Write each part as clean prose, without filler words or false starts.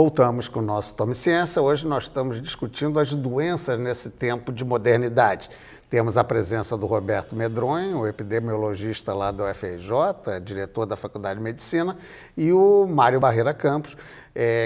voltamos com o nosso Tome Ciência. Hoje nós estamos discutindo as doenças nesse tempo de modernidade. Temos a presença do Roberto Medronho, o epidemiologista lá do UFRJ, diretor da Faculdade de Medicina, e o Mário Barreira Campos,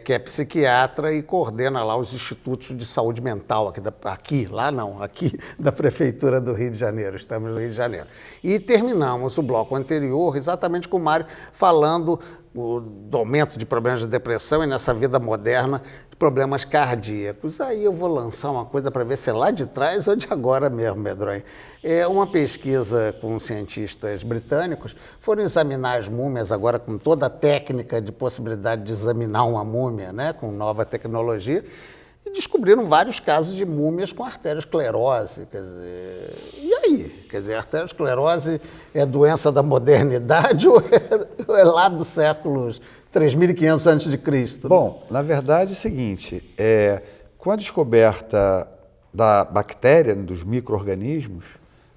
que é psiquiatra e coordena lá os institutos de saúde mental aqui da Prefeitura do Rio de Janeiro. Estamos no Rio de Janeiro. E terminamos o bloco anterior exatamente com o Mário falando do aumento de problemas de depressão e nessa vida moderna de problemas cardíacos. Aí eu vou lançar uma coisa para ver se é lá de trás ou de agora mesmo, Medronho. Uma pesquisa com cientistas britânicos foram examinar as múmias agora com toda a técnica de possibilidade de examinar uma múmia, né, com nova tecnologia, e descobriram vários casos de múmias com arteriosclerose. Quer dizer, e aí? Quer dizer, a arteriosclerose é doença da modernidade ou é lá dos séculos 3.500 a.C.? Bom, na verdade é o seguinte, com a descoberta da bactéria, dos micro-organismos,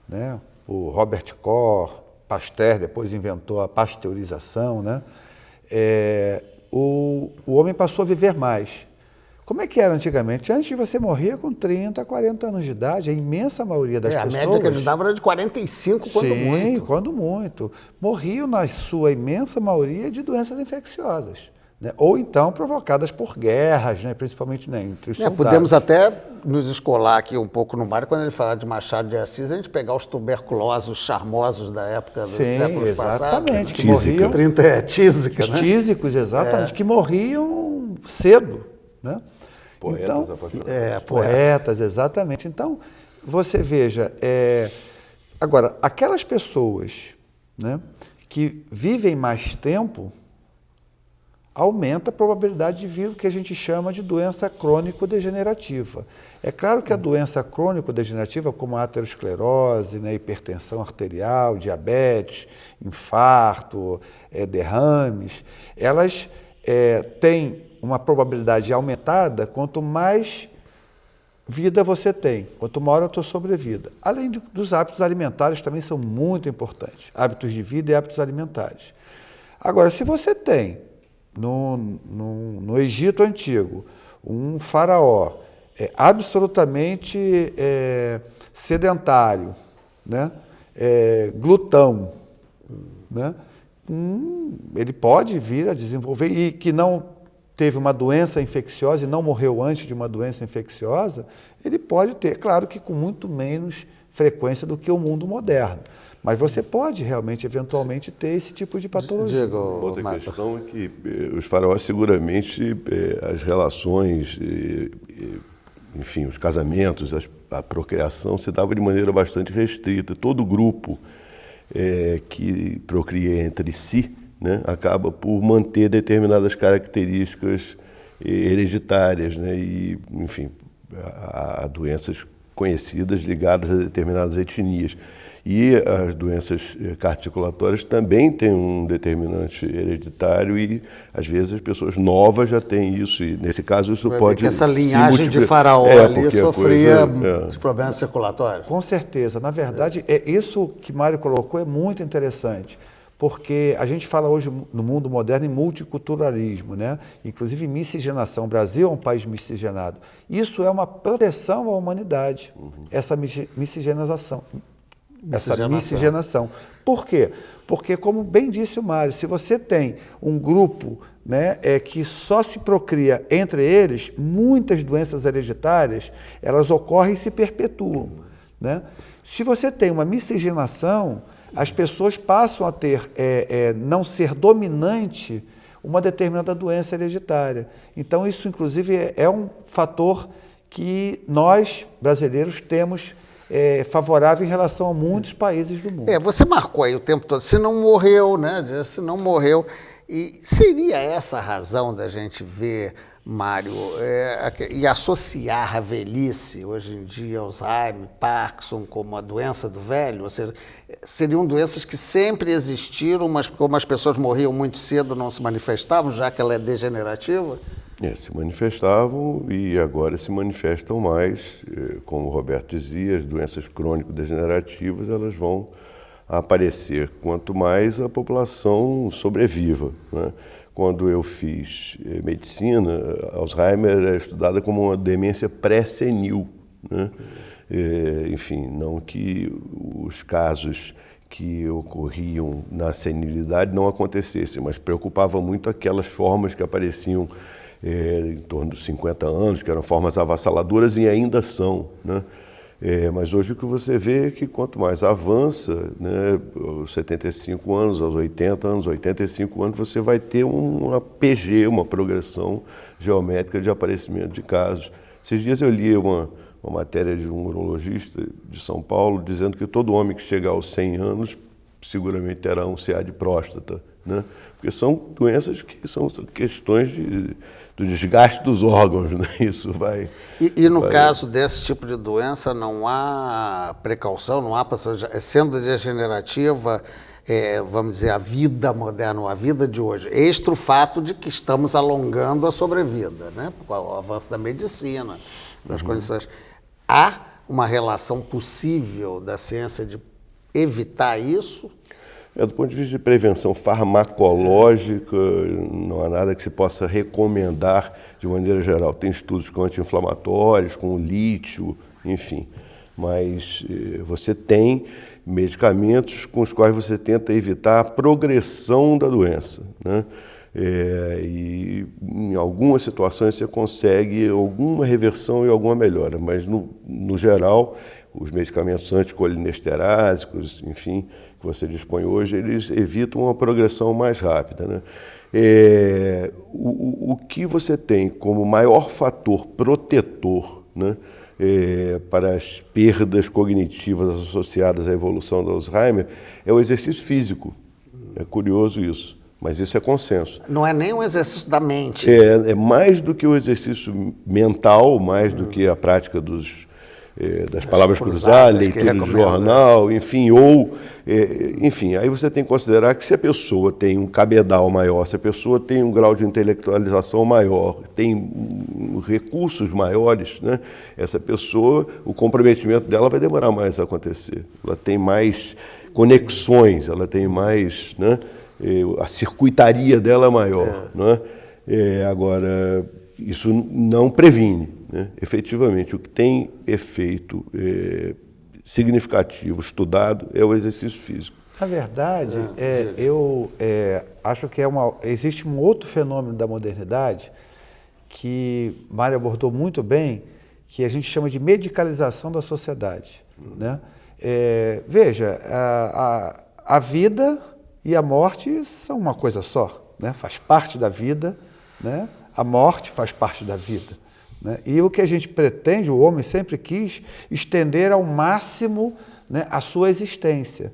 né, o Robert Koch, Pasteur depois inventou a pasteurização, né, o homem passou a viver mais. Como é que era antigamente? Antes você morria com 30, 40 anos de idade, a imensa maioria das pessoas... A média que eles davam era de 45, quando muito. Sim, quando muito. Morriam, na sua imensa maioria, de doenças infecciosas, né? Ou então provocadas por guerras, né? Principalmente, né, entre os soldados. Podemos até nos escolar aqui um pouco no Mário, quando ele falar de Machado de Assis, a gente pegar os tuberculosos charmosos da época dos séculos passados. Exatamente. Que morriam... Tísica, né? Tísicos, exatamente, que morriam cedo, né? Poetas então, apaixonados. Poetas, exatamente. Então, você veja, agora, aquelas pessoas, né, que vivem mais tempo, aumenta a probabilidade de vir o que a gente chama de doença crônico-degenerativa. É claro que a doença crônico-degenerativa, como a aterosclerose, né, hipertensão arterial, diabetes, infarto, derrames, elas têm uma probabilidade aumentada quanto mais vida você tem, quanto maior a tua sobrevida. Além dos hábitos alimentares, também são muito importantes. Hábitos de vida e hábitos alimentares. Agora, se você tem, no Egito Antigo, um faraó absolutamente sedentário, né? Glutão, né? Ele pode vir a desenvolver, e que não teve uma doença infecciosa e não morreu antes de uma doença infecciosa, ele pode ter, claro que com muito menos frequência do que o mundo moderno. Mas você pode realmente, eventualmente, ter esse tipo de patologia. Outra questão é que os faraós, seguramente, as relações, enfim, os casamentos, a procriação se dava de maneira bastante restrita. Todo grupo que procria entre si, né, acaba por manter determinadas características hereditárias, né, e, enfim, há doenças conhecidas ligadas a determinadas etnias. E as doenças cardiocirculatórias também têm um determinante hereditário e, às vezes, as pessoas novas já têm isso. E, nesse caso, isso pode... Essa linhagem de faraó ali sofria problemas circulatórios. Com certeza. Na verdade, isso que Mário colocou é muito interessante. Porque a gente fala hoje no mundo moderno em multiculturalismo, né? Inclusive miscigenação. O Brasil é um país miscigenado. Isso é uma proteção à humanidade, essa miscigenação. Por quê? Porque, como bem disse o Mário, se você tem um grupo, né, que só se procria entre eles, muitas doenças hereditárias, elas ocorrem e se perpetuam, né? Se você tem uma miscigenação, as pessoas passam a ter, não ser dominante uma determinada doença hereditária. Então, isso, inclusive, é um fator que nós, brasileiros, temos favorável em relação a muitos países do mundo. Você marcou aí o tempo todo, se não morreu, né? Se não morreu. E seria essa a razão da gente ver, Mário, e associar a velhice, hoje em dia, Alzheimer, Parkinson, como a doença do velho? Ou seja, seriam doenças que sempre existiram, mas como as pessoas morriam muito cedo, não se manifestavam, já que ela é degenerativa? Se manifestavam e agora se manifestam mais. Como o Roberto dizia, as doenças crônico-degenerativas, elas vão a aparecer, quanto mais a população sobreviva, né? Quando eu fiz medicina, Alzheimer é estudada como uma demência pré-senil, né? Enfim, não que os casos que ocorriam na senilidade não acontecessem, mas preocupava muito aquelas formas que apareciam em torno dos 50 anos, que eram formas avassaladoras e ainda são, né? Mas hoje o que você vê é que quanto mais avança, né, aos 75 anos, aos 80 anos, 85 anos, você vai ter uma PG, uma progressão geométrica de aparecimento de casos. Esses dias eu li uma matéria de um urologista de São Paulo dizendo que todo homem que chegar aos 100 anos seguramente terá um CA de próstata, né? Porque são doenças que são questões do desgaste dos órgãos, né? Isso vai... E no caso desse tipo de doença, não há precaução, não há, sendo degenerativa, vamos dizer, a vida moderna, a vida de hoje, extra o fato de que estamos alongando a sobrevida, né? Com o avanço da medicina, das condições. Há uma relação possível da ciência de evitar isso? Do ponto de vista de prevenção farmacológica, não há nada que se possa recomendar de maneira geral. Tem estudos com anti-inflamatórios, com lítio, enfim. Mas você tem medicamentos com os quais você tenta evitar a progressão da doença, né? E em algumas situações você consegue alguma reversão e alguma melhora, mas no geral, os medicamentos anticolinesterásicos, enfim, que você dispõe hoje, eles evitam uma progressão mais rápida, né? O que você tem como maior fator protetor, né, para as perdas cognitivas associadas à evolução do Alzheimer é o exercício físico. É curioso isso, mas isso é consenso. Não é nem um exercício da mente. É mais do que o exercício mental, mais do que a prática das palavras cruzadas, leitura de jornal, enfim, enfim, aí você tem que considerar que se a pessoa tem um cabedal maior, se a pessoa tem um grau de intelectualização maior, tem recursos maiores, né, essa pessoa, o comprometimento dela vai demorar mais a acontecer. Ela tem mais conexões, ela tem mais, né, a circuitaria dela é maior, né? Agora, isso não previne, né? Efetivamente, o que tem efeito significativo, estudado, é o exercício físico. Na verdade, eu acho que existe um outro fenômeno da modernidade que Mário abordou muito bem, que a gente chama de medicalização da sociedade, né? Veja, a vida e a morte são uma coisa só, né? Faz parte da vida, né? A morte faz parte da vida, né? E o que a gente pretende, o homem sempre quis estender ao máximo, né, a sua existência,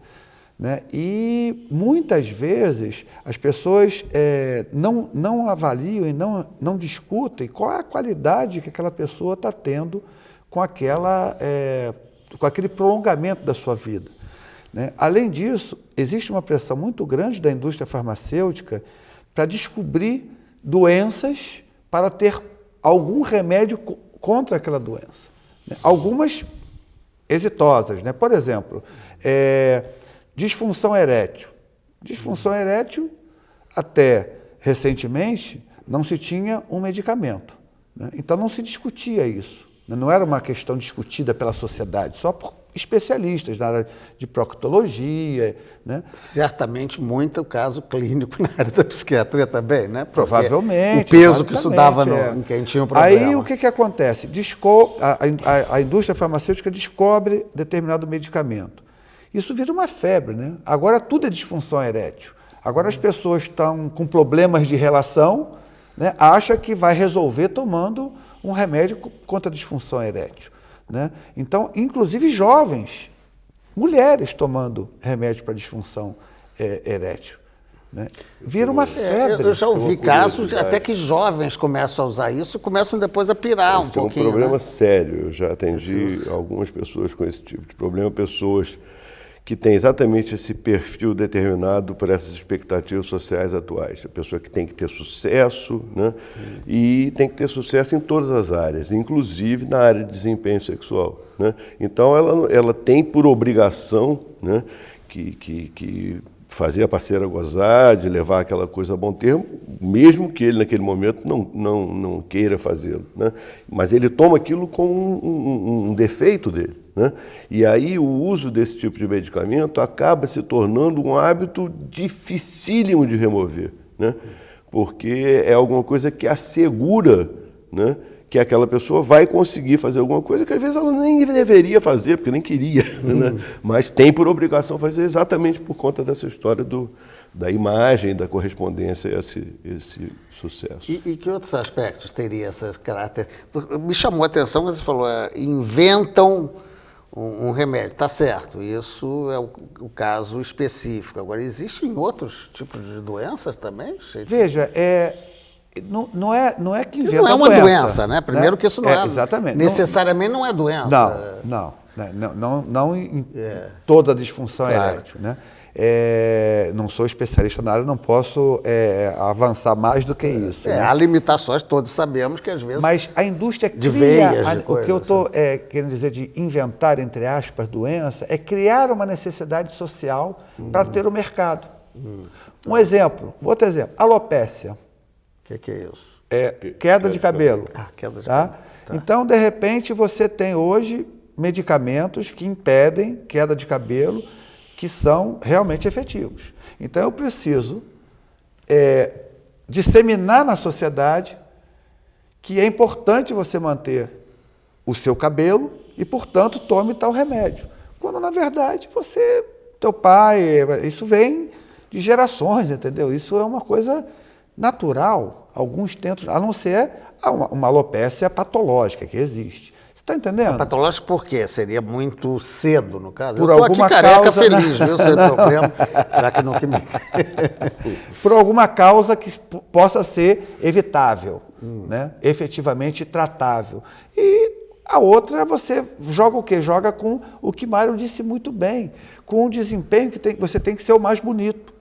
né? E muitas vezes as pessoas não avaliam e não discutem qual é a qualidade que aquela pessoa está tendo com aquele prolongamento da sua vida, né? Além disso, existe uma pressão muito grande da indústria farmacêutica para descobrir doenças para ter algum remédio contra aquela doença, né? Algumas exitosas, né? Por exemplo, disfunção erétil. Disfunção erétil, até recentemente, não se tinha um medicamento, né? Então não se discutia isso, né? Não era uma questão discutida pela sociedade, só por especialistas na área de proctologia, né? Certamente muito caso clínico na área da psiquiatria também, né? Porque provavelmente. O peso que isso dava em quem tinha o problema. Aí o que acontece? A indústria farmacêutica descobre determinado medicamento. Isso vira uma febre, né? Agora tudo é disfunção erétil. Agora as pessoas estão com problemas de relação, né? Acham que vai resolver tomando um remédio contra a disfunção erétil, né? Então, inclusive jovens, mulheres tomando remédio para disfunção erétil, né? Vira uma febre. Eu já ouvi casos até que jovens começam a usar isso, começam depois a pirar um pouquinho. É um problema, né? sério. Eu já atendi algumas pessoas com esse tipo de problema, pessoas que têm exatamente esse perfil determinado por essas expectativas sociais atuais. A pessoa que tem que ter sucesso, né? E tem que ter sucesso em todas as áreas, inclusive na área de desempenho sexual, né? Então, ela tem por obrigação, né, que fazer a parceira gozar, de levar aquela coisa a bom termo, mesmo que ele naquele momento não queira fazê-lo, né? Mas ele toma aquilo como um defeito dele, né? E aí o uso desse tipo de medicamento acaba se tornando um hábito dificílimo de remover, né? Porque é alguma coisa que assegura, né, que aquela pessoa vai conseguir fazer alguma coisa que às vezes ela nem deveria fazer, porque nem queria, né? Mas tem por obrigação fazer exatamente por conta dessa história da imagem, da correspondência a esse sucesso. E que outros aspectos teria esse caráter? Me chamou a atenção quando você falou, inventam um remédio. Está certo, isso é o caso específico. Agora, existem outros tipos de doenças também? Veja, não é que inventa não é uma doença, né? Primeiro que isso não é exatamente. Necessariamente não é doença. Não em toda a disfunção erétil, né? Não sou especialista na área, não posso avançar mais do que isso. Né? Há limitações, todos sabemos que às vezes... Mas a indústria de cria... veias, de o que eu estou querendo dizer de inventar, entre aspas, doença, é criar uma necessidade social para ter o mercado. Um exemplo, outro exemplo, alopécia. O que é isso? Queda de cabelo. Queda de tá? cabelo. Tá. Então, de repente, você tem hoje medicamentos que impedem queda de cabelo, que são realmente efetivos. Então, eu preciso disseminar na sociedade que é importante você manter o seu cabelo e, portanto, tome tal remédio. Quando, na verdade, teu pai, isso vem de gerações, entendeu? Isso é uma coisa natural. Alguns tentam, a não ser uma alopécia patológica que existe. Está entendendo? Patológico por quê? Seria muito cedo, no caso? Por eu estou alguma aqui careca causa, feliz, viu? Sem problema. Já que não Por alguma causa que possa ser evitável, né? Efetivamente tratável. E a outra, você joga o quê? Joga com o que Mário disse muito bem, com um desempenho que você tem que ser o mais bonito.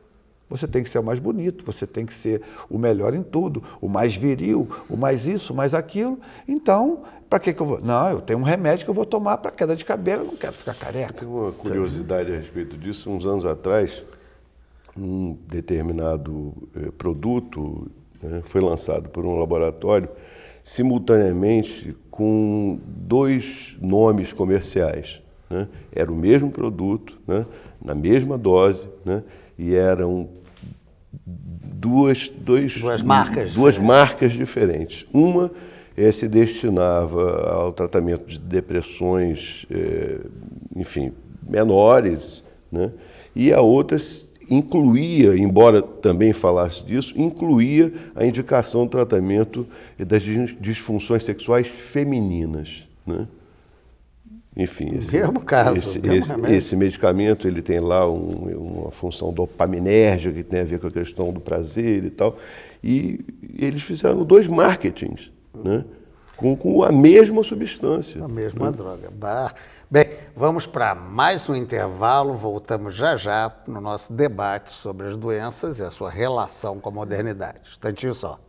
Você tem que ser o mais bonito, você tem que ser o melhor em tudo, o mais viril, o mais isso, o mais aquilo. Então, para que eu vou? Não, eu tenho um remédio que eu vou tomar para queda de cabelo, eu não quero ficar careca. Tem uma curiosidade a respeito disso. Uns anos atrás, um determinado produto, né, foi lançado por um laboratório simultaneamente com 2 nomes comerciais, né? Era o mesmo produto, né, na mesma dose, né, e eram duas marcas diferentes. Uma se destinava ao tratamento de depressões, enfim, menores, né? E a outra incluía, embora também falasse disso, incluía a indicação do tratamento das disfunções sexuais femininas, né? Enfim, esse medicamento ele tem lá uma função dopaminérgica que tem a ver com a questão do prazer e tal. E eles fizeram 2 marketings, né, com a mesma substância. A mesma droga. Bem, vamos para mais um intervalo, voltamos já no nosso debate sobre as doenças e a sua relação com a modernidade. Instantinho só.